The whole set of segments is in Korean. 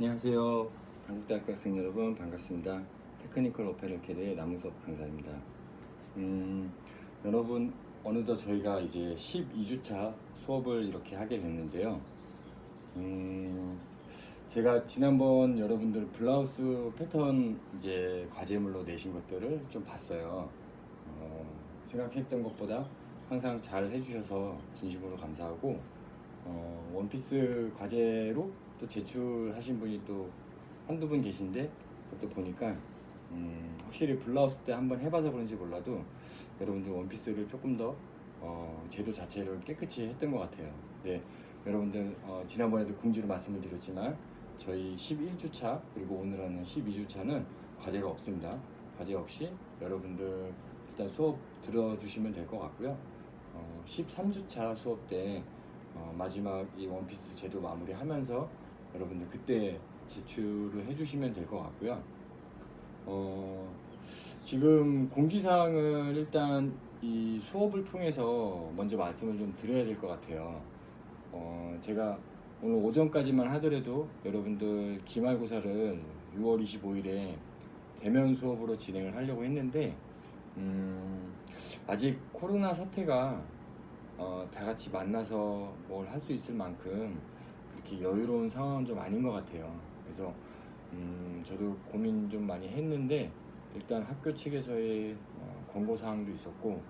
안녕하세요. 한국대학교 학생 여러분 반갑습니다. 테크니컬 어페럴 캐리의 남우섭 강사입니다. 여러분 어느덧 저희가 이제 12주차 수업을 이렇게 하게 됐는데요. 제가 지난번 여러분들 블라우스 패턴 이제 과제물로 내신 것들을 좀 봤어요. 생각했던 것보다 항상 잘 해주셔서 진심으로 감사하고, 원피스 과제로 또 제출하신 분이 또 한두 분 계신데, 그것도 보니까 확실히 블라우스 때 한번 해봐서 그런지 몰라도 여러분들 원피스를 조금 더 제도 자체를 깨끗이 했던 것 같아요. 네, 여러분들 지난번에도 공지로 말씀을 드렸지만 저희 11주차 그리고 오늘 하는 12주차는 과제가 없습니다. 과제 없이 여러분들 일단 수업 들어주시면 될 것 같고요. 13주차 수업 때 마지막 이 원피스 제도 마무리하면서 여러분들 그때 제출을 해주시면 될 것 같고요. 지금 공지사항을 일단 이 수업을 통해서 먼저 말씀을 좀 드려야 될 것 같아요. 제가 오늘 오전까지만 하더라도 여러분들 기말고사를 6월 25일에 대면 수업으로 진행을 하려고 했는데, 아직 코로나 사태가 다 같이 만나서 뭘 할 수 있을 만큼 그렇게 여유로운 상황은 좀 아닌 것 같아요. 그래서 저도 고민 좀 많이 했는데, 일단 학교 측에서의 권고 사항도 있었고,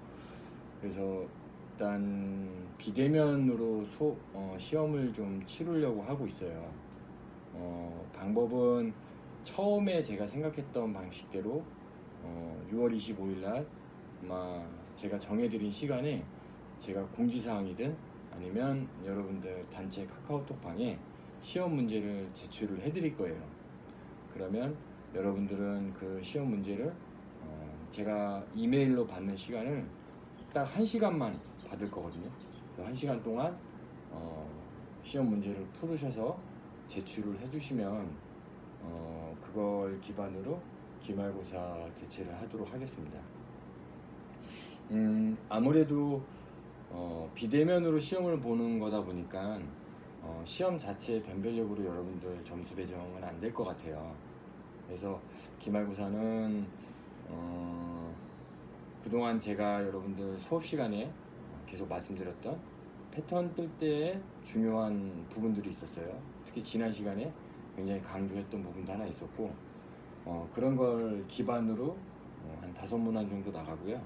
그래서 일단 비대면으로 시험을 좀 치르려고 하고 있어요. 방법은 처음에 제가 생각했던 방식대로 6월 25일 날 아마 제가 정해드린 시간에 제가 공지사항이든 아니면 여러분들 단체 카카오톡 방에 시험 문제를 제출을 해드릴 거예요. 그러면 여러분들은 그 시험 문제를 제가 이메일로 받는 시간을 딱 1시간만 받을 거거든요. 그래서 1시간 동안 시험 문제를 풀으셔서 제출을 해주시면 그걸 기반으로 기말고사 대체를 하도록 하겠습니다. 아무래도 비대면으로 시험을 보는 거다 보니까 시험 자체의 변별력으로 여러분들 점수 배정은 안 될 것 같아요. 그래서 기말고사는 그동안 제가 여러분들 수업 시간에 계속 말씀드렸던 패턴 뜰 때의 중요한 부분들이 있었어요. 특히 지난 시간에 굉장히 강조했던 부분도 하나 있었고, 그런 걸 기반으로 한 5문항 정도 나가고요.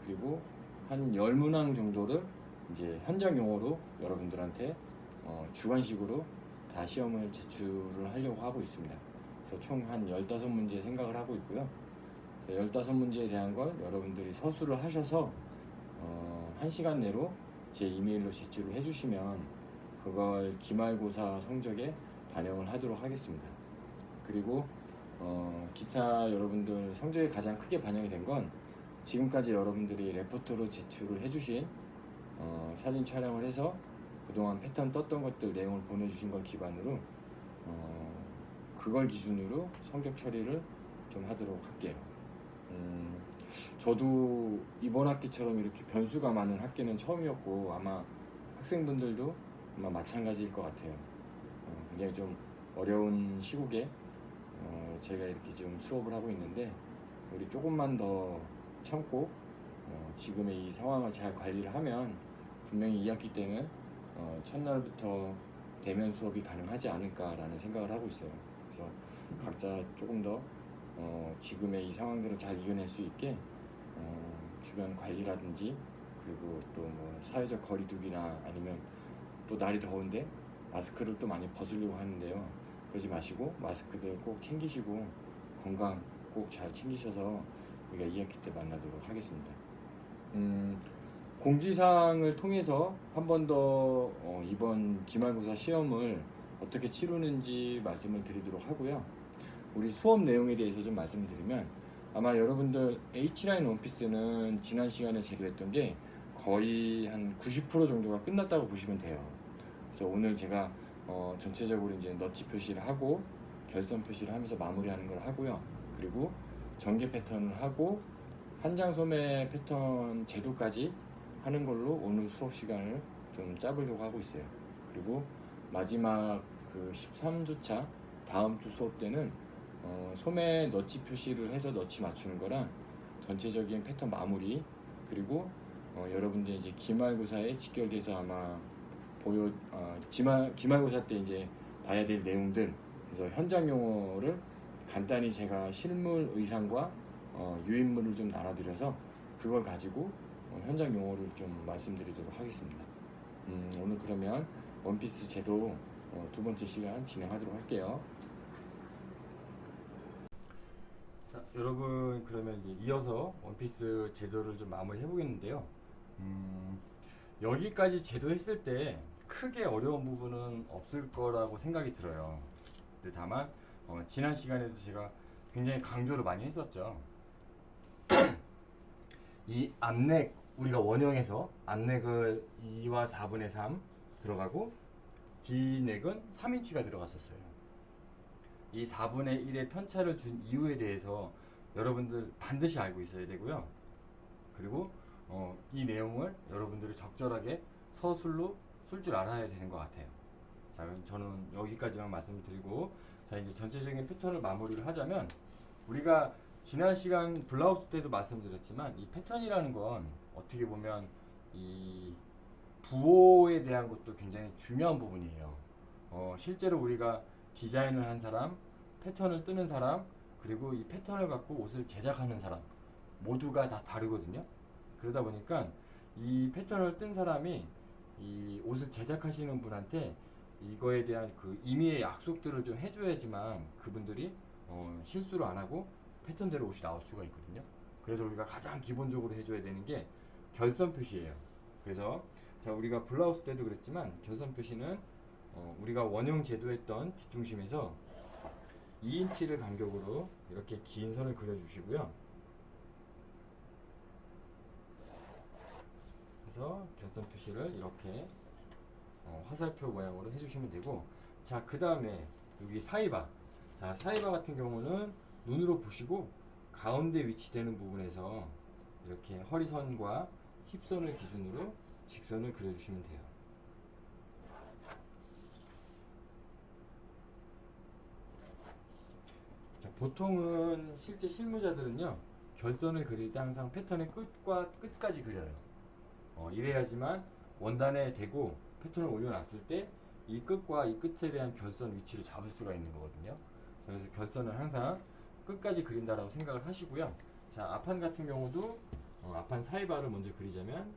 그리고 한 10문항 정도를 이제 현장 용어로 여러분들한테 주관식으로 다 시험을 제출을 하려고 하고 있습니다. 그래서 총 한 15문제 생각을 하고 있고요. 15문제에 대한 걸 여러분들이 서술을 하셔서 1시간 내로 제 이메일로 제출을 해주시면 그걸 기말고사 성적에 반영을 하도록 하겠습니다. 그리고 기타 여러분들 성적에 가장 크게 반영이 된 건 지금까지 여러분들이 레포트로 제출을 해주신 사진 촬영을 해서 그동안 패턴 떴던 것들 내용을 보내주신 걸 기반으로 그걸 기준으로 성적 처리를 좀 하도록 할게요. 저도 이번 학기처럼 이렇게 변수가 많은 학기는 처음이었고, 아마 학생분들도 아마 마찬가지일 것 같아요. 굉장히 좀 어려운 시국에 제가 이렇게 좀 수업을 하고 있는데, 우리 조금만 더 참고 지금의 이 상황을 잘 관리를 하면 분명히 2학기 때는 첫날부터 대면 수업이 가능하지 않을까라는 생각을 하고 있어요. 그래서 각자 조금 더 지금의 이 상황들을 잘 이겨낼 수 있게 주변 관리라든지, 그리고 또 뭐 사회적 거리두기나 아니면 또 날이 더운데 마스크를 또 많이 벗으려고 하는데요. 그러지 마시고 마스크들 꼭 챙기시고 건강 꼭 잘 챙기셔서 우리가 2학기 때 만나도록 하겠습니다. 공지사항을 통해서 한 번 더 이번 기말고사 시험을 어떻게 치르는지 말씀을 드리도록 하고요. 우리 수업 내용에 대해서 좀 말씀을 드리면, 아마 여러분들 H라인 원피스는 지난 시간에 제도했던 게 거의 한 90% 정도가 끝났다고 보시면 돼요. 그래서 오늘 제가 전체적으로 이제 너치 표시를 하고 결선 표시를 하면서 마무리하는 걸 하고요. 그리고 전개 패턴을 하고 한장 소매 패턴 제도까지 하는 걸로 오늘 수업 시간을 좀 짜보려고 하고 있어요. 그리고 마지막 그 13주차 다음 주 수업 때는 소매 너치 표시를 해서 너치 맞추는 거랑 전체적인 패턴 마무리, 그리고 여러분들 이제 기말고사에 직결돼서 아마 기말고사 때 이제 봐야 될 내용들, 그래서 현장 용어를 간단히 제가 실물 의상과 유인물을 좀 나눠드려서 그걸 가지고 현장 용어를 좀 말씀드리도록 하겠습니다. 오늘 그러면 원피스 제도 두 번째 시간 진행하도록 할게요. 자, 여러분 그러면 이제 이어서 원피스 제도를 좀 마무리 해보겠는데요. 여기까지 제도 했을 때 크게 어려운 부분은 없을 거라고 생각이 들어요. 근데 다만 지난 시간에도 제가 굉장히 강조를 많이 했었죠. 이 앞넥, 우리가 원형에서 앞넥을 2와 4분의 3 들어가고 뒤넥은 3인치가 들어갔었어요. 이 4분의 1의 편차를 준 이유에 대해서 여러분들 반드시 알고 있어야 되고요. 그리고 이 내용을 여러분들이 적절하게 서술로 쓸 줄 알아야 되는 것 같아요. 자, 그럼 저는 여기까지만 말씀드리고, 자, 이제 전체적인 패턴을 마무리를 하자면, 우리가 지난 시간 블라우스 때도 말씀드렸지만 이 패턴이라는 건 어떻게 보면 이 부호에 대한 것도 굉장히 중요한 부분이에요. 실제로 우리가 디자인을 한 사람, 패턴을 뜨는 사람, 그리고 이 패턴을 갖고 옷을 제작하는 사람 모두가 다 다르거든요. 그러다 보니까 이 패턴을 뜬 사람이 이 옷을 제작하시는 분한테 이거에 대한 그 임의의 약속들을 좀 해줘야지만 그분들이 실수를 안 하고 패턴대로 옷이 나올 수가 있거든요. 그래서 우리가 가장 기본적으로 해줘야 되는 게 결선 표시예요. 그래서 자, 우리가 블라우스 때도 그랬지만 결선 표시는 우리가 원형 제도했던 뒷중심에서 2인치를 간격으로 이렇게 긴 선을 그려주시고요. 그래서 결선 표시를 이렇게 화살표 모양으로 해주시면 되고, 자, 그 다음에 여기 사이바, 자, 사이바 같은 경우는 눈으로 보시고 가운데 위치되는 부분에서 이렇게 허리선과 힙선을 기준으로 직선을 그려주시면 돼요. 자, 보통은 실제 실무자들은요, 결선을 그릴 때 항상 패턴의 끝과 끝까지 그려요. 이래야지만 원단에 대고 패턴을 올려놨을 때 이 끝과 이 끝에 대한 결선 위치를 잡을 수가 있는 거거든요. 그래서 결선을 항상 끝까지 그린다라고 생각을 하시고요. 자, 앞판 같은 경우도 앞판 사이바를 먼저 그리자면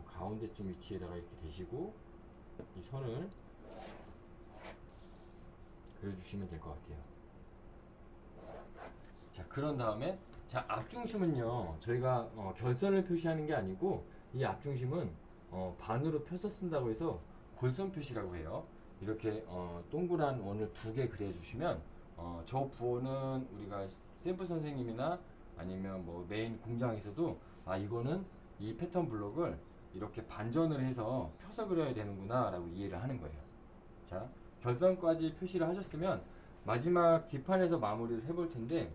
가운데쯤 위치에다가 이렇게 대시고 이 선을 그려주시면 될 것 같아요. 자, 그런 다음에 자, 앞중심은요, 저희가 결선을 표시하는 게 아니고 이 앞중심은 반으로 펴서 쓴다고 해서 골선 표시라고 해요. 이렇게 동그란 원을 2개 그려주시면 저 부호는 우리가 샘플 선생님이나 아니면 뭐 메인 공장에서도 이거는 이 패턴 블록을 이렇게 반전을 해서 펴서 그려야 되는구나 라고 이해를 하는 거예요. 자, 결선까지 표시를 하셨으면 마지막 뒷판에서 마무리를 해볼 텐데,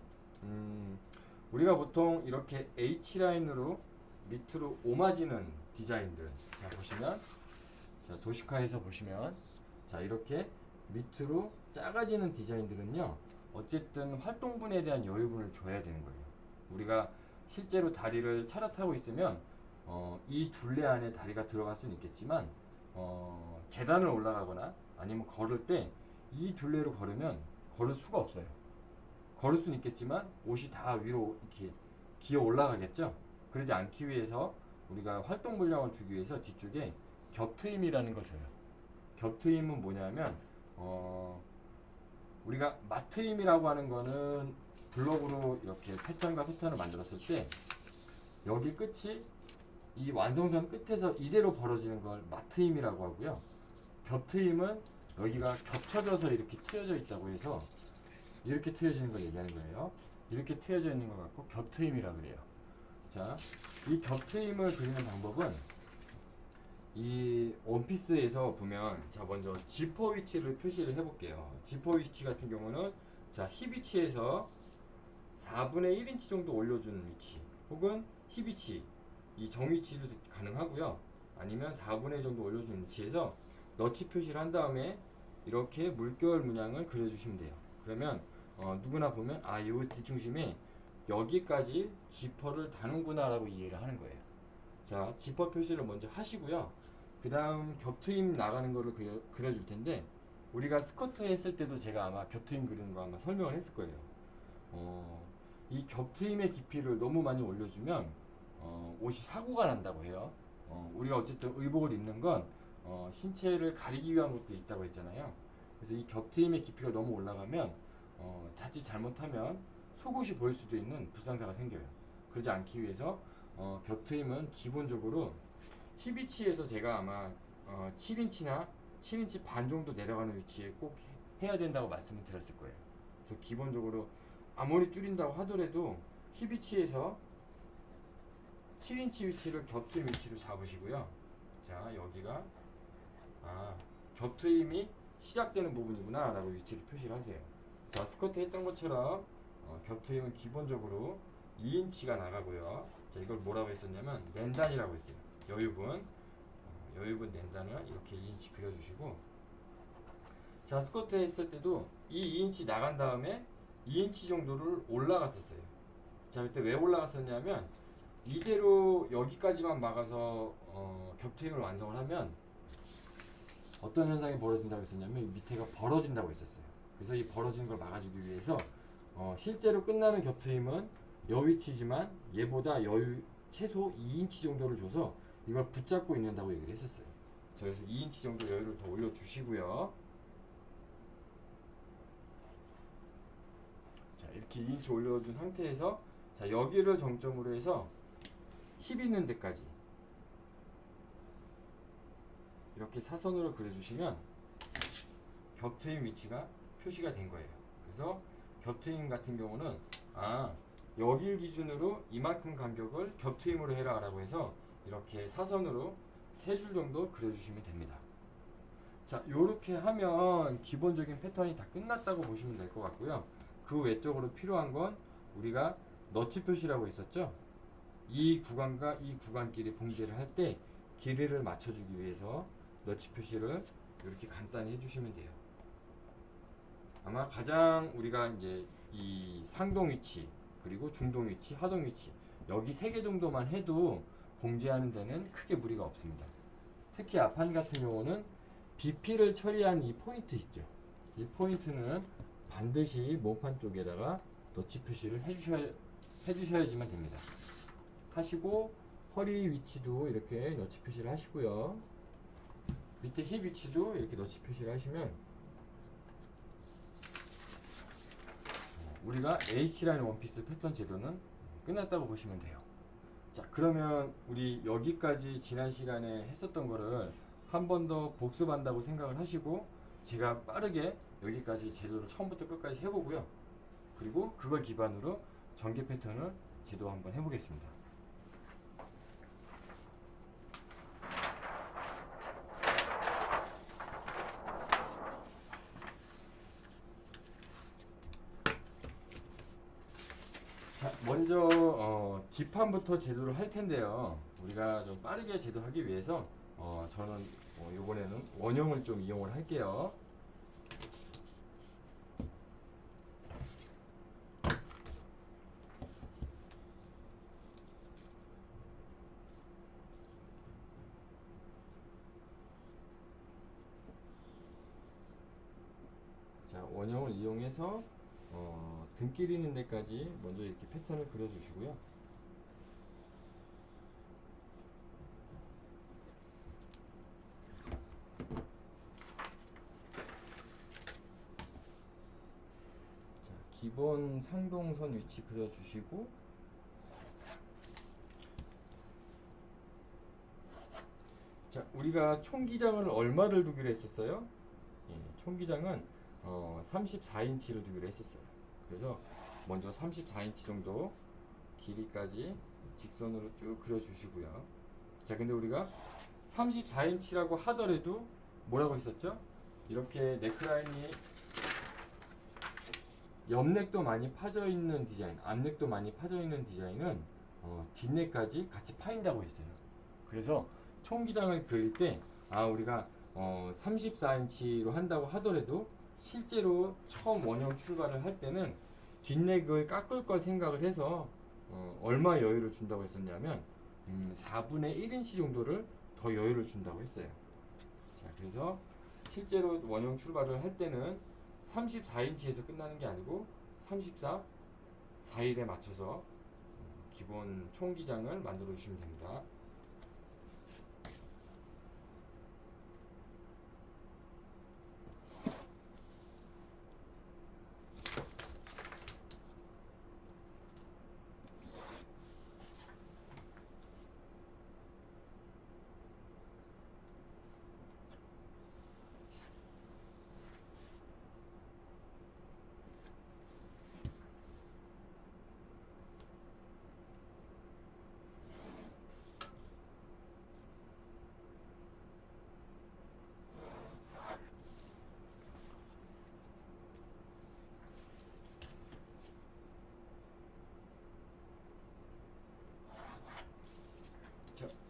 우리가 보통 이렇게 H라인으로 밑으로 오마지는 디자인들, 자, 보시면, 자, 도시카에서 보시면, 자, 이렇게 밑으로 작아지는 디자인들은요, 어쨌든 활동분에 대한 여유분을 줘야 되는 거예요. 우리가 실제로 다리를 차렷하고 있으면 이 둘레 안에 다리가 들어갈 수는 있겠지만 계단을 올라가거나 아니면 걸을 때 이 둘레로 걸으면 걸을 수가 없어요. 걸을 수는 있겠지만 옷이 다 위로 이렇게 기어 올라가겠죠. 그러지 않기 위해서 우리가 활동 분량을 주기 위해서 뒤쪽에 겹트임이라는 걸 줘요. 겹트임은 뭐냐면 우리가 마트임이라고 하는 거는 블록으로 이렇게 패턴과 패턴을 만들었을 때 여기 끝이 이 완성선 끝에서 이대로 벌어지는 걸 마트임이라고 하고요. 겹트임은 여기가 겹쳐져서 이렇게 트여져 있다고 해서 이렇게 트여지는 걸 얘기하는 거예요. 이렇게 트여져 있는 것 같고 겹트임이라고 그래요. 자, 이 겹트임을 그리는 방법은 이 원피스에서 보면, 자, 먼저 지퍼 위치를 표시를 해볼게요. 지퍼 위치 같은 경우는 자, 힙 위치에서 4분의 1인치 정도 올려주는 위치, 혹은 힙 위치, 이 정 위치도 가능하고요. 아니면 4분의 1 정도 올려주는 위치에서 너치 표시를 한 다음에 이렇게 물결 문양을 그려주시면 돼요. 그러면 누구나 보면 이 뒷중심이 여기까지 지퍼를 다는구나 라고 이해를 하는 거예요. 자, 지퍼 표시를 먼저 하시고요. 그 다음 겹트임 나가는 거를 그려줄 텐데, 우리가 스커트 했을 때도 제가 아마 겹트임 그리는 거 아마 설명을 했을 거예요. 이 겹트임의 깊이를 너무 많이 올려주면 옷이 사고가 난다고 해요. 우리가 어쨌든 의복을 입는 건 신체를 가리기 위한 것도 있다고 했잖아요. 그래서 이 겹트임의 깊이가 너무 올라가면 자칫 잘못하면 속옷이 보일 수도 있는 불상사가 생겨요. 그러지 않기 위해서 겹트임은 기본적으로 힙 위치에서 제가 아마 7인치나 7인치 반 정도 내려가는 위치에 꼭 해야 된다고 말씀을 드렸을 거예요. 그래서 기본적으로 아무리 줄인다고 하더라도 힙 위치에서 7인치 위치를 겹트임 위치로 잡으시고요. 자, 여기가 겹트임이 시작되는 부분이구나 라고 위치를 표시를 하세요. 자, 스커트 했던 것처럼 겹트임은 기본적으로 2인치가 나가고요. 자, 이걸 뭐라고 했었냐면 낸단이라고 했어요. 여유분 낸단을 이렇게 2인치 그려주시고, 자, 스커트 했을 때도 이 2인치 나간 다음에 2인치 정도를 올라갔었어요. 자, 그때 왜 올라갔었냐면 이대로 여기까지만 막아서 겹트임을 완성을 하면 어떤 현상이 벌어진다고 했었냐면 밑에가 벌어진다고 했었어요. 그래서 이 벌어지는 걸 막아주기 위해서 실제로 끝나는 겹트임은 여 위치지만 얘보다 여유 최소 2인치 정도를 줘서 이걸 붙잡고 있는다고 얘기를 했었어요. 자, 그래서 2인치 정도 여유를 더 올려주시고요. 자, 이렇게 2인치 올려준 상태에서 자, 여기를 정점으로 해서 힙 있는 데까지 이렇게 사선으로 그려주시면 겹트임 위치가 표시가 된 거예요. 그래서 겹트임 같은 경우는 여길 기준으로 이만큼 간격을 겹트임으로 해라 라고 해서 이렇게 사선으로 3줄 정도 그려주시면 됩니다. 자, 요렇게 하면 기본적인 패턴이 다 끝났다고 보시면 될 것 같고요. 그 외적으로 필요한 건 우리가 너치 표시라고 했었죠. 이 구간과 이 구간끼리 봉제를 할 때 길이를 맞춰주기 위해서 너치 표시를 이렇게 간단히 해주시면 돼요. 아마 가장 우리가 이제 이 상동 위치, 그리고 중동 위치, 하동 위치, 여기 3개 정도만 해도 봉제하는 데는 크게 무리가 없습니다. 특히 앞판 같은 경우는 BP를 처리한 이 포인트 있죠. 이 포인트는 반드시 몸판 쪽에다가 너치 표시를 해주셔야지만 됩니다. 하시고 허리 위치도 이렇게 너치 표시를 하시고요. 밑에 힙 위치도 이렇게 너치 표시를 하시면 우리가 H라인 원피스 패턴 제도는 끝났다고 보시면 돼요. 자, 그러면 우리 여기까지 지난 시간에 했었던 거를 한 번 더 복습한다고 생각을 하시고 제가 빠르게 여기까지 제도를 처음부터 끝까지 해보고요. 그리고 그걸 기반으로 전개 패턴을 제도 한번 해보겠습니다. 자, 먼저 뒷판부터 제도를 할 텐데요. 우리가 좀 빠르게 제도하기 위해서 저는 이번에는 원형을 좀 이용을 할게요. 자, 원형을 이용해서 등길 있는 데까지 먼저 이렇게 패턴을 그려주시고요. 자, 기본 상동선 위치 그려주시고, 자, 우리가 총기장을 얼마를 두기로 했었어요? 예, 총기장은 34인치를 두기로 했었어요. 그래서 먼저 34인치 정도 길이까지 직선으로 쭉 그려주시고요. 자, 근데 우리가 34인치라고 하더라도 뭐라고 했었죠? 이렇게 넥라인이 옆넥도 많이 파져 있는 디자인, 앞넥도 많이 파져 있는 디자인은 뒷넥까지 같이 파인다고 했어요. 그래서 총기장을 그릴 때 우리가 34인치로 한다고 하더라도 실제로 처음 원형 출발을 할 때는 뒷넥을 깎을 걸 생각을 해서 얼마 여유를 준다고 했었냐면 4분의 1인치 정도를 더 여유를 준다고 했어요. 자, 그래서 실제로 원형 출발을 할 때는 34인치에서 끝나는 게 아니고 34, 4일에 맞춰서 기본 총기장을 만들어 주시면 됩니다.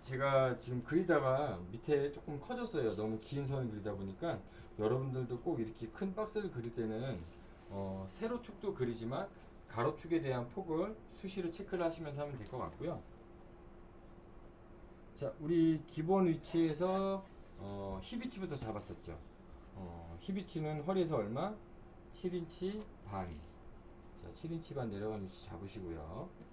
제가 지금 그리다가 밑에 조금 커졌어요. 너무 긴 선을 그리다 보니까 여러분들도 꼭 이렇게 큰 박스를 그릴 때는 세로축도 그리지만 가로축에 대한 폭을 수시로 체크를 하시면서 하면 될 것 같고요. 자, 우리 기본 위치에서 힙 위치부터 잡았었죠. 힙 위치는 허리에서 얼마? 7인치 반. 자, 7인치 반 내려가는 위치 잡으시고요.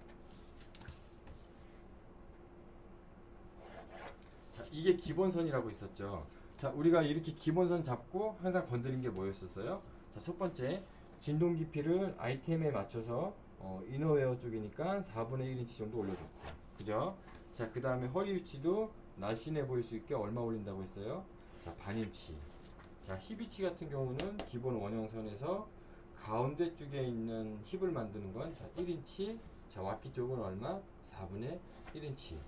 자, 이게 기본선이라고 있었죠. 자, 우리가 이렇게 기본선 잡고 항상 건드린 게 뭐였었어요? 자, 첫 번째, 진동 깊이를 아이템에 맞춰서 이너웨어 쪽이니까 4분의 1인치 정도 올려줬고, 그죠? 자, 그 다음에 허리 위치도 날씬해 보일 수 있게 얼마 올린다고 했어요? 자, 반인치. 자, 힙 위치 같은 경우는 기본 원형선에서 가운데 쪽에 있는 힙을 만드는 건 자, 1인치. 자, 와키 쪽은 얼마? 4분의 1인치.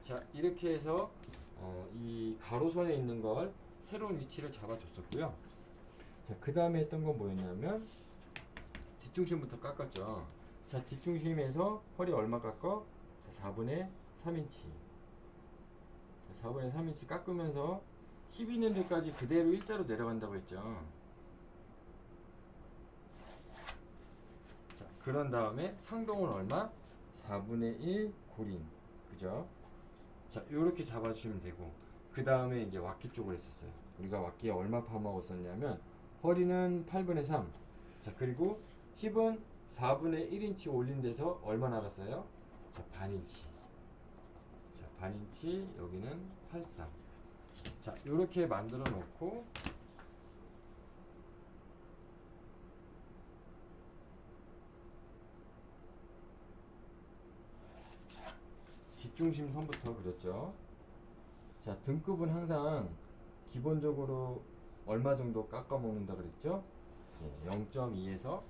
자, 이렇게 해서 이 가로선에 있는 걸 새로운 위치를 잡아줬었고요. 자, 그 다음에 했던 건 뭐였냐면 뒷중심부터 깎았죠. 자, 뒷중심에서 허리 얼마 깎어? 자, 4분의 3인치. 4분의 3인치 깎으면서 힙 있는 데까지 그대로 일자로 내려간다고 했죠. 자, 그런 다음에 상동은 얼마? 4분의 1 고린. 그죠? 자, 요렇게 잡아주시면 되고, 그 다음에 이제 와키 쪽을 했었어요. 우리가 와키에 얼마 파먹었었냐면, 허리는 8분의 3. 자, 그리고 힙은 4분의 1인치 올린 데서 얼마 나갔어요? 자, 반인치. 자, 반인치, 여기는 83. 자, 요렇게 만들어 놓고, 뒷중심 선부터 그렸죠. 자, 등급은 항상 기본적으로 얼마 정도 깎아 먹는다 그랬죠? 0.2에서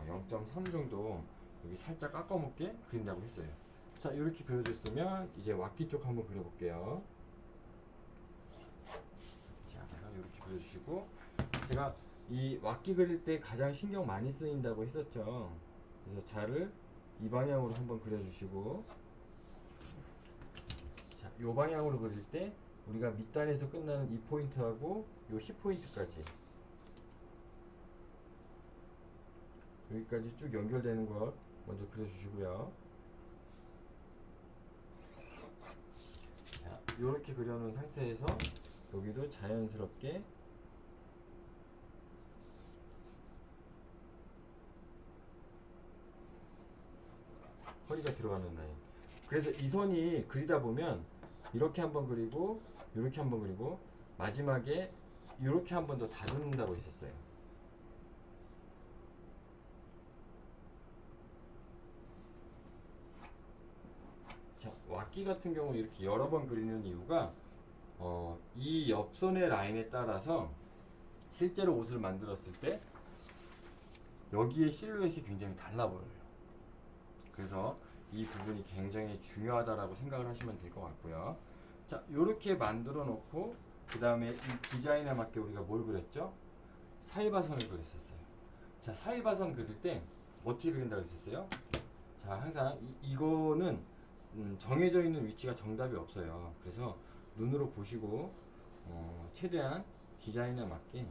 0.3 정도 여기 살짝 깎아 먹게 그린다고 했어요. 자, 이렇게 그려줬으면 이제 와키 쪽 한번 그려볼게요. 자, 이렇게 그려주시고, 제가 이 와키 그릴 때 가장 신경 많이 쓰인다고 했었죠. 그래서 자를 이 방향으로 한번 그려주시고, 자, 요 방향으로 그릴 때 우리가 밑단에서 끝나는 이 포인트하고 요 힙 포인트까지 여기까지 쭉 연결되는 걸 먼저 그려주시고요. 자, 요렇게 그려놓은 상태에서 여기도 자연스럽게 허리가 들어가는 라인. 그래서 이 선이 그리다 보면 이렇게 한번 그리고 이렇게 한번 그리고 마지막에 이렇게 한 번 더 다듬는다고 했었어요. 자, 왁기 같은 경우 이렇게 여러 번 그리는 이유가 이 옆선의 라인에 따라서 실제로 옷을 만들었을 때 여기에 실루엣이 굉장히 달라 보여요. 그래서 이 부분이 굉장히 중요하다라고 생각을 하시면 될 것 같고요. 자, 이렇게 만들어 놓고 그 다음에 이 디자인에 맞게 우리가 뭘 그렸죠? 사이바선을 그렸었어요. 자, 사이바선 그릴 때 어떻게 그린다고 했었어요? 자, 항상 이거는 정해져 있는 위치가 정답이 없어요. 그래서 눈으로 보시고 최대한 디자인에 맞게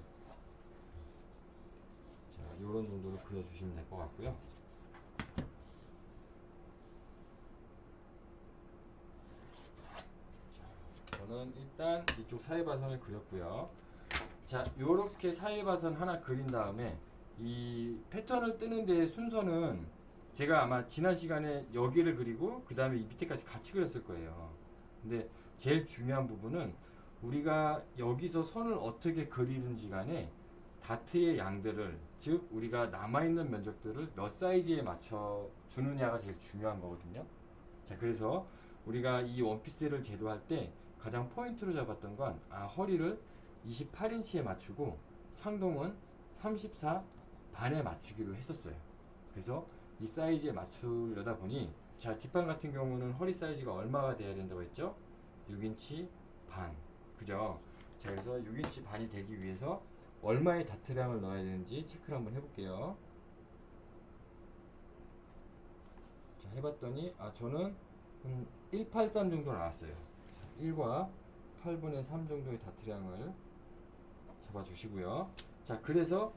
그려주시면 될 것 같고요. 자, 저는 일단 이쪽 사이바선을 그렸고요. 자, 요렇게 사이바선 하나 그린 다음에 이 패턴을 뜨는 데의 순서는 제가 아마 지난 시간에 여기를 그리고 그 다음에 이 밑에까지 같이 그렸을 거예요. 근데 제일 중요한 부분은 우리가 여기서 선을 어떻게 그리든지 간에 다트의 양들을, 즉 우리가 남아있는 면적들을 몇 사이즈에 맞춰 주느냐가 제일 중요한 거거든요. 자, 그래서 우리가 이 원피스를 제도할 때 가장 포인트로 잡았던 건 허리를 28인치에 맞추고 상동은 34 반에 맞추기로 했었어요. 그래서 이 사이즈에 맞추려다 보니, 자, 뒷판 같은 경우는 허리 사이즈가 얼마가 돼야 된다고 했죠? 6인치 반, 그죠? 자, 그래서 6인치 반이 되기 위해서 얼마의 다트량을 넣어야 되는지 체크를 한번 해볼게요. 자, 해봤더니 저는 183 정도 나왔어요. 1과 8분의 3 정도의 다트량을 잡아주시고요. 자, 그래서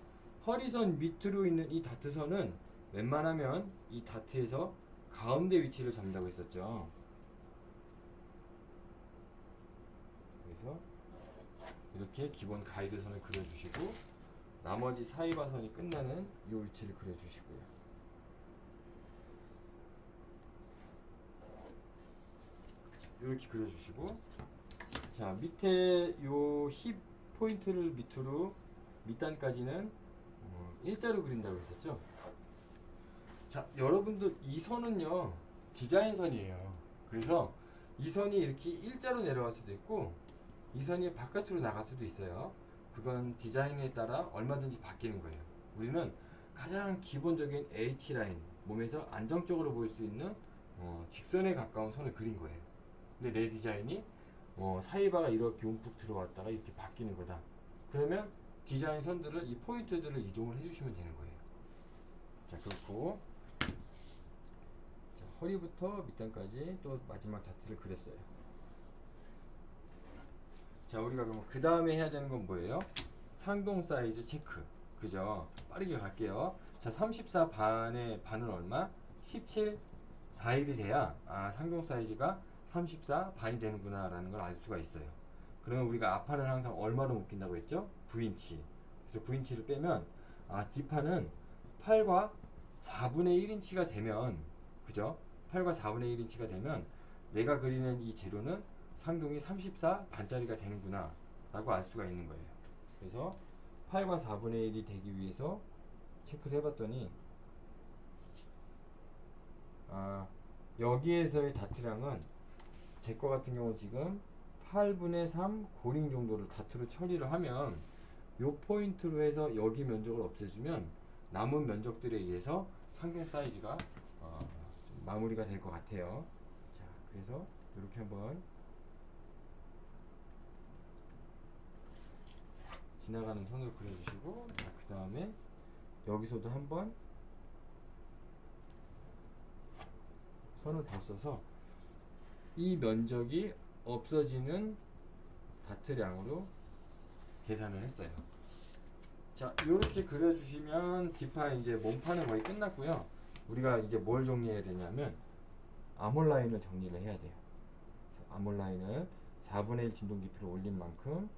허리선 밑으로 있는 이 다트선은 웬만하면 이 다트에서 가운데 위치를 잡는다고 했었죠. 그래서 이렇게 기본 가이드선을 그려주시고 나머지 사이바선이 끝나는 이 위치를 그려주시고요. 이렇게 그려주시고, 자, 밑에 요 힙 포인트를 밑으로 밑단까지는 일자로 그린다고 했었죠. 자, 여러분들 이 선은요 디자인 선이에요. 그래서 이 선이 이렇게 일자로 내려갈 수도 있고 이 선이 바깥으로 나갈 수도 있어요. 그건 디자인에 따라 얼마든지 바뀌는 거예요. 우리는 가장 기본적인 H라인, 몸에서 안정적으로 보일 수 있는 직선에 가까운 선을 그린 거예요. 근데 내 디자인이 사이바가 이렇게 움푹 들어왔다가 이렇게 바뀌는 거다. 그러면 디자인 선들을, 이 포인트들을 이동을 해주시면 되는 거예요. 자, 그렇고, 자, 허리부터 밑단까지 또 마지막 다트를 그렸어요. 자, 우리가 그럼 그 다음에 해야 되는 건 뭐예요? 상동 사이즈 체크. 그죠? 빠르게 갈게요. 자, 34 반의 반은 얼마? 17 4일이 돼야 상동 사이즈가 34 반이 되는구나 라는 걸 알 수가 있어요. 그러면 우리가 앞판은 항상 얼마로 묶인다고 했죠? 9인치. 그래서 9인치를 빼면 뒷판은 8과 4분의 1인치가 되면, 그죠? 8과 4분의 1인치가 되면 내가 그리는 이 재료는 상동이 34 반짜리가 되는구나 라고 알 수가 있는 거예요. 그래서 8과 4분의 1이 되기 위해서 체크를 해봤더니 여기에서의 다트량은 제 거 같은 경우 지금 8분의 3 고링 정도를 다트로 처리를 하면 요 포인트로 해서 여기 면적을 없애주면 남은 면적들에 의해서 상동 사이즈가 좀 마무리가 될 것 같아요. 자, 그래서 이렇게 한번 지나가는 선으로 그려주시고, 그 다음에 여기서도 한번 선을 더 써서 이 면적이 없어지는 다트량으로 계산을 했어요. 자, 이렇게 그려주시면 뒷판 이제 몸판은 거의 끝났고요. 우리가 이제 뭘 정리해야 되냐면 아몰 라인을 정리를 해야 돼요. 아몰 라인을 4분의 1 진동 깊이로 올린 만큼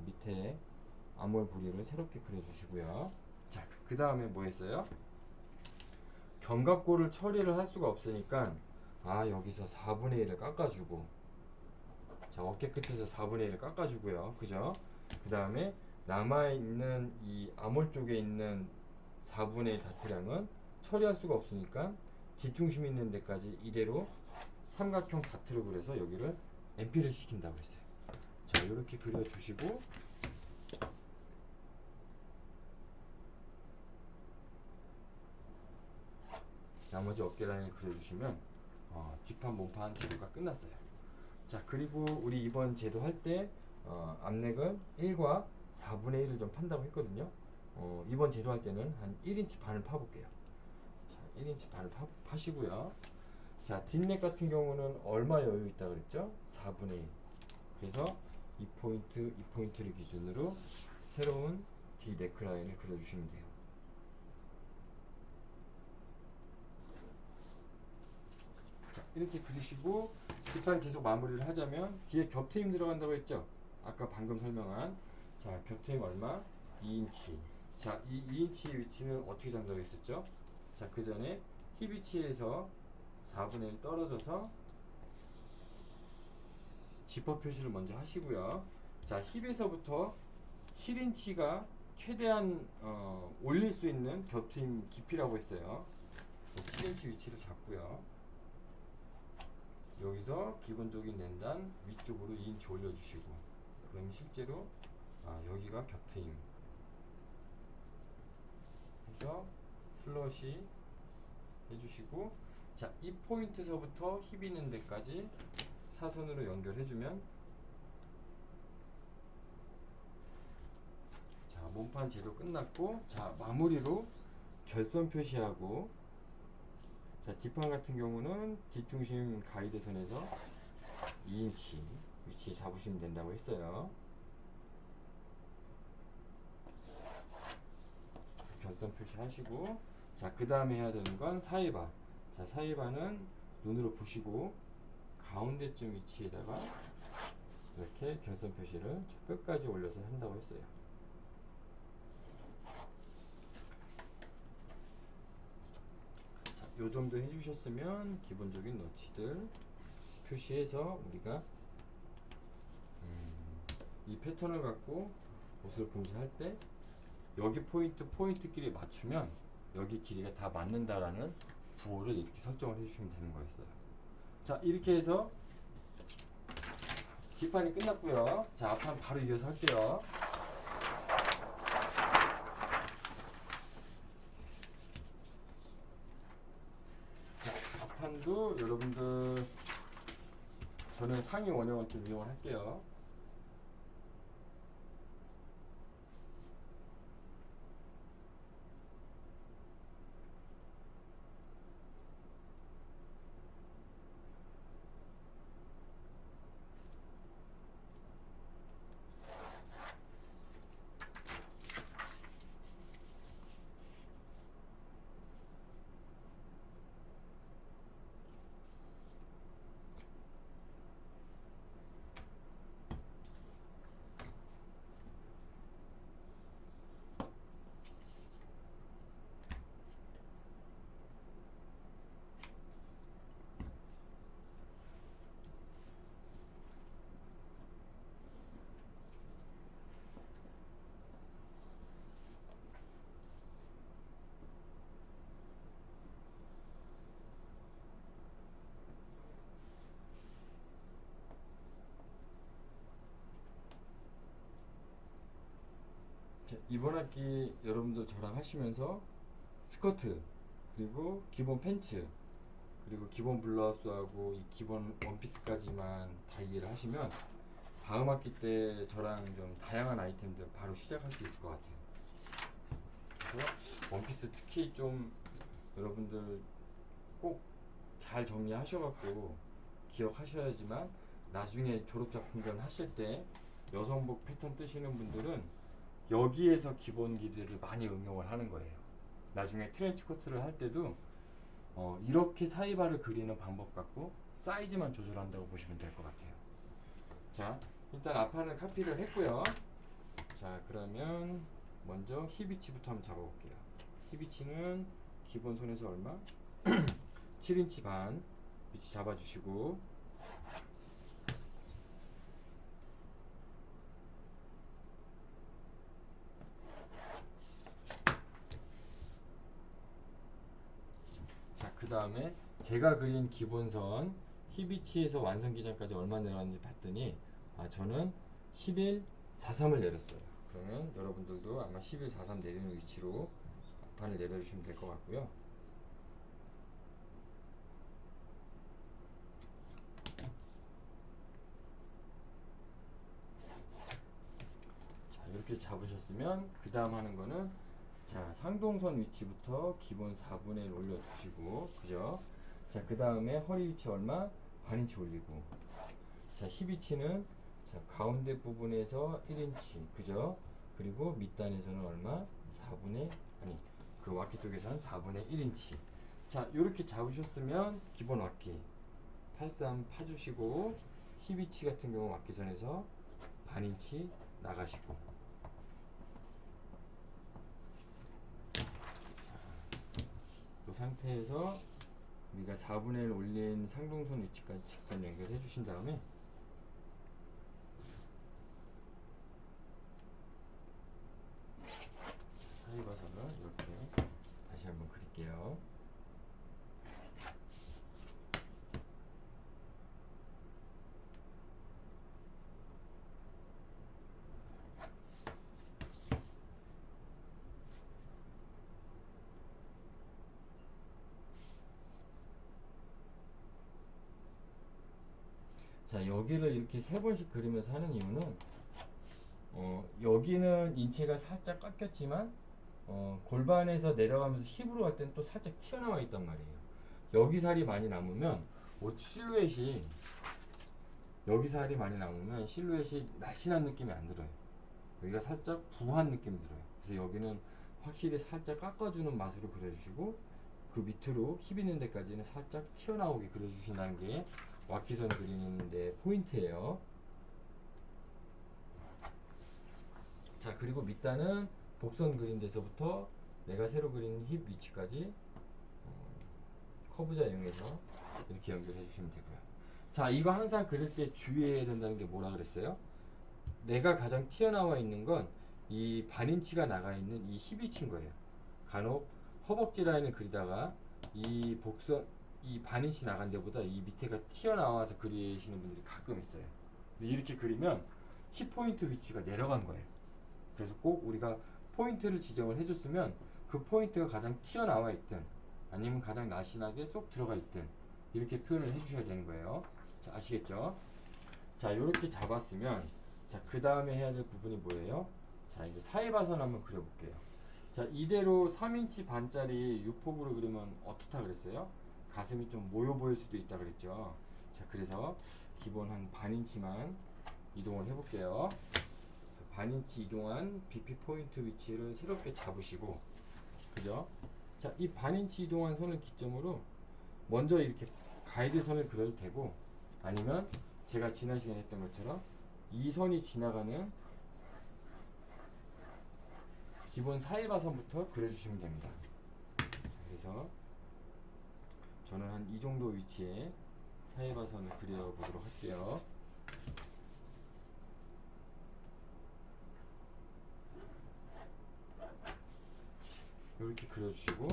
밑에 아몰 부리를 새롭게 그려주시고요. 자, 그 다음에 뭐 했어요? 견갑골을 처리를 할 수가 없으니까 여기서 4분의 1을 깎아주고, 자, 어깨 끝에서 4분의 1을 깎아주고요. 그죠? 그 다음에 남아있는 이 아몰 쪽에 있는 4분의 1 다트량은 처리할 수가 없으니까 뒷중심 있는 데까지 이대로 삼각형 다트로 그려서 여기를 MP를 시킨다고 했어요. 자, 이렇게 그려주시고, 나머지 어깨 라인을 그려주시면 뒷판 몸판 제도가 끝났어요. 자, 그리고 우리 이번 제도 할 때 앞넥은 1과 4분의 1을 좀 판다고 했거든요. 이번 제도 할 때는 한 1인치 반을 파볼게요. 자, 1인치 반을 파시고요. 자, 뒷넥 같은 경우는 얼마 여유 있다 그랬죠? 4분의 1. 그래서 이 포인트를 기준으로 새로운 뒤 네크라인을 그려주시면 돼요. 이렇게 그리시고 뒷판 계속 마무리를 하자면 뒤에 겹트임 들어간다고 했죠. 아까 방금 설명한 자 겹트임 얼마? 2인치. 자 이 2인치 위치는 어떻게 잡는다고 했었죠? 자 그 전에 힙 위치에서 4분의 1 떨어져서 지퍼 표시를 먼저 하시고요. 자 힙에서부터 7인치가 최대한 올릴 수 있는 겹트임 깊이라고 했어요. 7인치 위치를 잡고요. 여기서 기본적인 랜단 위쪽으로 2인치 올려주시고, 그러면 실제로 여기가 겹트임 해서 슬롯이 해주시고, 자 이 포인트서부터 힙 있는 데까지 사선으로 연결해주면, 자 몸판 제도 끝났고, 자 마무리로 결선 표시하고, 자 뒷판 같은 경우는 뒷중심 가이드선에서 2인치 위치 잡으시면 된다고 했어요. 결선 표시하시고, 자 그 다음에 해야 되는 건 사이바. 자 사이바는 눈으로 보시고 가운데쯤 위치에다가 이렇게 결선 표시를 끝까지 올려서 한다고 했어요. 자, 요 정도 해주셨으면 기본적인 너치들 표시해서 우리가 이 패턴을 갖고 옷을 분기할 때 여기 포인트끼리 맞추면 여기 길이가 다 맞는다라는 부호를 이렇게 설정을 해주시면 되는 거였어요. 자 이렇게 해서 뒷판이 끝났고요. 자 앞판 바로 이어서 할게요. 자 앞판도 여러분들 저는 상의 원형을 좀 이용을 할게요. 이번 학기 여러분들 저랑 하시면서 스커트, 그리고 기본 팬츠, 그리고 기본 블라우스하고 이 기본 원피스까지만 다 이해를 하시면 다음 학기 때 저랑 좀 다양한 아이템들 바로 시작할 수 있을 것 같아요. 그래서 원피스 특히 좀 여러분들 꼭 잘 정리하셔갖고 기억하셔야지만 나중에 졸업작품전 하실 때 여성복 패턴 뜨시는 분들은 여기에서 기본 길이를 많이 응용을 하는 거예요. 나중에 트렌치 코트를 할 때도 이렇게 사이바를 그리는 방법 갖고 사이즈만 조절한다고 보시면 될 것 같아요. 자 일단 앞판을 카피를 했고요. 자 그러면 먼저 힙 위치부터 한번 잡아볼게요. 힙 위치는 기본 손에서 얼마? 7인치 반 위치 잡아주시고, 자 그 다음에 제가 그린 기본선 힙 위치에서 완성 기장까지 얼마 내려왔는지 봤더니 저는 11.43을 내렸어요. 그러면 여러분들도 아마 11.43 내리는 위치로 앞판을 내려주시면 될 것 같고요. 자 이렇게 잡으셨으면 그 다음 하는 거는 자 상동선 위치부터 기본 4분의 1 올려주시고, 그죠? 자 그 다음에 허리 위치 얼마? 반인치 올리고, 자 힙 위치는 자 가운데 부분에서 1인치, 그죠? 그리고 밑단에서는 얼마? 4분의 그 와키 쪽에서는 4분의 1인치. 자 이렇게 잡으셨으면 기본 와키, 83 파주시고 힙 위치 같은 경우 막기선에서 반 인치 나가시고, 그 상태에서 우리가 4분의 1 올린 상동선 위치까지 직선 연결해 주신 다음에 사이바선을 이렇게 다시 한번 그릴게요. 자, 여기를 이렇게 3번씩 그리면서 하는 이유는 여기는 인체가 살짝 깎였지만 골반에서 내려가면서 힙으로 갈 때는 또 살짝 튀어나와 있단 말이에요. 여기 살이 많이 남으면 옷 실루엣이, 여기 살이 많이 남으면 실루엣이 날씬한 느낌이 안 들어요. 여기가 살짝 부한 느낌이 들어요. 그래서 여기는 확실히 살짝 깎아주는 맛으로 그려주시고, 그 밑으로 힙 있는 데까지는 살짝 튀어나오게 그려주신다는 게 와키선 그리는데 포인트예요. 자, 그리고 밑단은 복선 그린 데서부터 내가 새로 그린 힙 위치까지 커브자 이용해서 이렇게 연결해 주시면 되고요. 자, 이거 항상 그릴 때 주의해야 된다는 게 뭐라 그랬어요? 내가 가장 튀어나와 있는 건 이 반인치가 나가 있는 이 힙 위치인 거예요. 간혹 허벅지 라인을 그리다가 이 복선, 이 반인치 나간 데보다 이 밑에가 튀어나와서 그리시는 분들이 가끔 있어요. 근데 이렇게 그리면 힙 포인트 위치가 내려간 거예요. 그래서 꼭 우리가 포인트를 지정을 해줬으면 그 포인트가 가장 튀어나와 있든 아니면 가장 날씬하게 쏙 들어가 있든 이렇게 표현을 해주셔야 되는 거예요. 자, 아시겠죠? 자, 이렇게 잡았으면, 자, 그 다음에 해야 될 부분이 뭐예요? 자, 이제 사이바선 한번 그려볼게요. 자, 이대로 3인치 반짜리 유폭으로 그리면 어떻다 그랬어요? 가슴이 좀 모여 보일 수도 있다 그랬죠. 자, 그래서 기본 한 반인치만 이동을 해볼게요. 반인치 이동한 BP 포인트 위치를 새롭게 잡으시고, 그죠? 자, 이 반인치 이동한 선을 기점으로 먼저 이렇게 가이드 선을 그려도 되고, 아니면 제가 지난 시간에 했던 것처럼 이 선이 지나가는 기본 사이바선부터 그려주시면 됩니다. 그래서 저는 한 이 정도 위치에 사이바선을 그려보도록 할게요. 이렇게 그려주시고,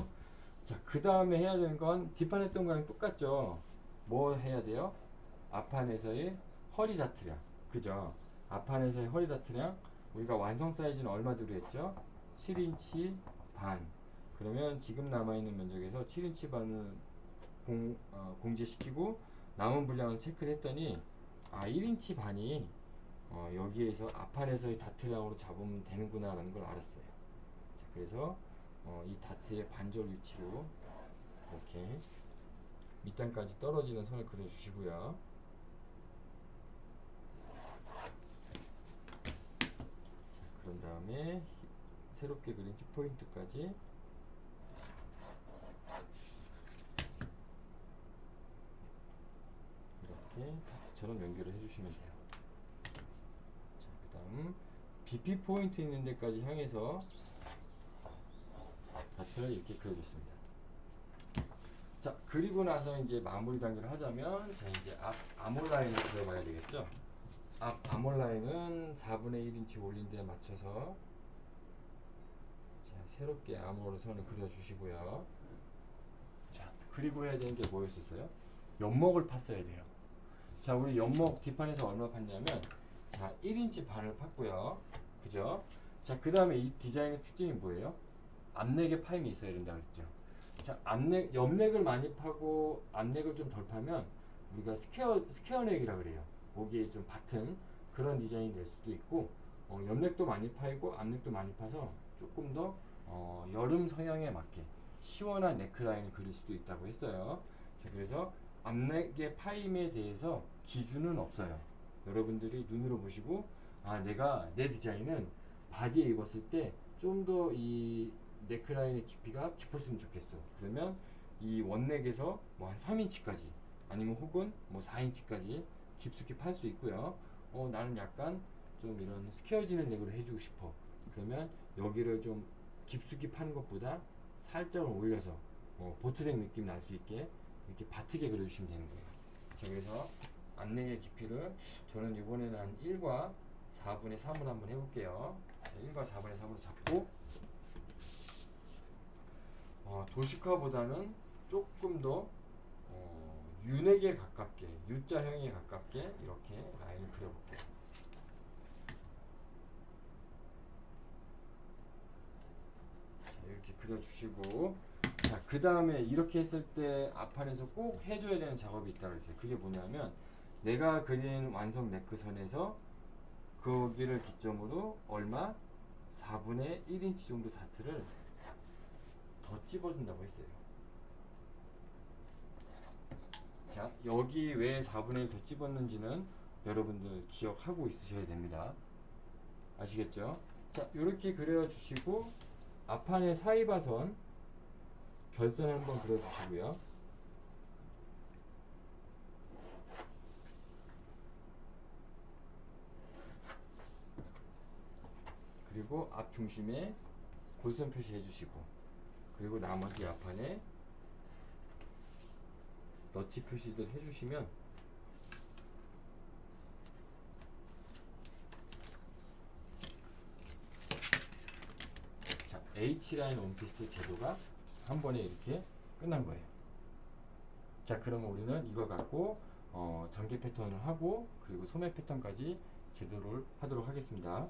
자, 그 다음에 해야 되는 건 뒷판 했던 거랑 똑같죠. 뭐 해야 돼요? 앞판에서의 허리 다트량, 그죠? 앞판에서의 허리 다트량, 우리가 완성 사이즈는 얼마 들어 했죠? 7인치 반. 그러면 지금 남아있는 면적에서 7인치 반을 공제시키고 남은 분량을 체크를 했더니 1인치 반이 여기에서 앞판에서의 다트량으로 잡으면 되는구나 라는 걸 알았어요. 자, 그래서 이 다트의 반절 위치로 이렇게 밑단까지 떨어지는 선을 그려주시고요. 자, 그런 다음에 새롭게 그린 힙 포인트까지 이렇게 다트처럼 연결을 해주시면 돼요. 자, 그 다음 BP 포인트 있는 데까지 향해서 다트를 이렇게 그려줬습니다. 자, 그리고 나서 이제 마무리 단계를 하자면, 자, 이제 앞 아몰 라인을 그려봐야 되겠죠. 앞 아몰 라인은 4분의 1인치 올린 데에 맞춰서, 자, 새롭게 아몰 선을 그려주시고요. 자, 그리고 해야 되는 게 뭐였었어요? 연목을 팠어야 돼요. 자, 우리 연목 뒷판에서 얼마 팠냐면, 자, 1인치 반을 팠고요. 그죠? 자, 그 다음에 이 디자인의 특징이 뭐예요? 앞넥에 파임이 있어야 된다 그랬죠. 자, 옆넥을 많이 파고 앞넥을 좀 덜 파면 우리가 스퀘어 넥이라 그래요. 보기에 좀 바튼 그런 디자인이 될 수도 있고, 옆넥도 많이 파이고 앞넥도 많이 파서 조금 더 여름 성향에 맞게 시원한 네크라인을 그릴 수도 있다고 했어요. 자, 그래서 앞넥의 파임에 대해서 기준은 없어요. 여러분들이 눈으로 보시고, 내가 내 디자인은 바디에 입었을 때 좀 더 이 네크라인의 깊이가 깊었으면 좋겠어. 그러면 이 원넥에서 뭐 한 3인치까지 아니면 혹은 뭐 4인치까지 깊숙이 팔 수 있고요. 나는 약간 좀 이런 스퀘어지는 넥으로 해주고 싶어. 그러면 여기를 좀 깊숙이 파는 것보다 살짝 올려서 보트넥 느낌 날 수 있게 이렇게 바트게 그려주시면 되는 거예요. 자, 그래서 안넥의 깊이를 저는 이번에는 한 1과 4분의 3으로 한번 해볼게요. 자, 1과 4분의 3으로 잡고 도식화보다는 조금 더 U넥에 가깝게, U자형에 가깝게 이렇게 라인을 그려볼게요. 자, 이렇게 그려주시고, 자, 그 다음에 이렇게 했을 때 앞판에서 꼭 해줘야 되는 작업이 있다고 했어요. 그게 뭐냐면 내가 그린 완성 네크선에서 거기를 기점으로 얼마? 4분의 1인치 정도 다트를 더 찝어준다고 했어요. 자, 여기 왜 4분의 1 더 찝었는지는 여러분들 기억하고 있으셔야 됩니다. 아시겠죠? 자, 이렇게 그려주시고 앞판에 사이바선 결선 한번 그려주시고요. 그리고 앞 중심에 골선 표시해 주시고, 그리고 나머지 앞판에 너치 표시들 해주시면 자, H라인 원피스 제도가 한 번에 이렇게 끝난 거예요. 자, 그러면 우리는 이거 갖고 전개 패턴을 하고 그리고 소매 패턴까지 제도를 하도록 하겠습니다.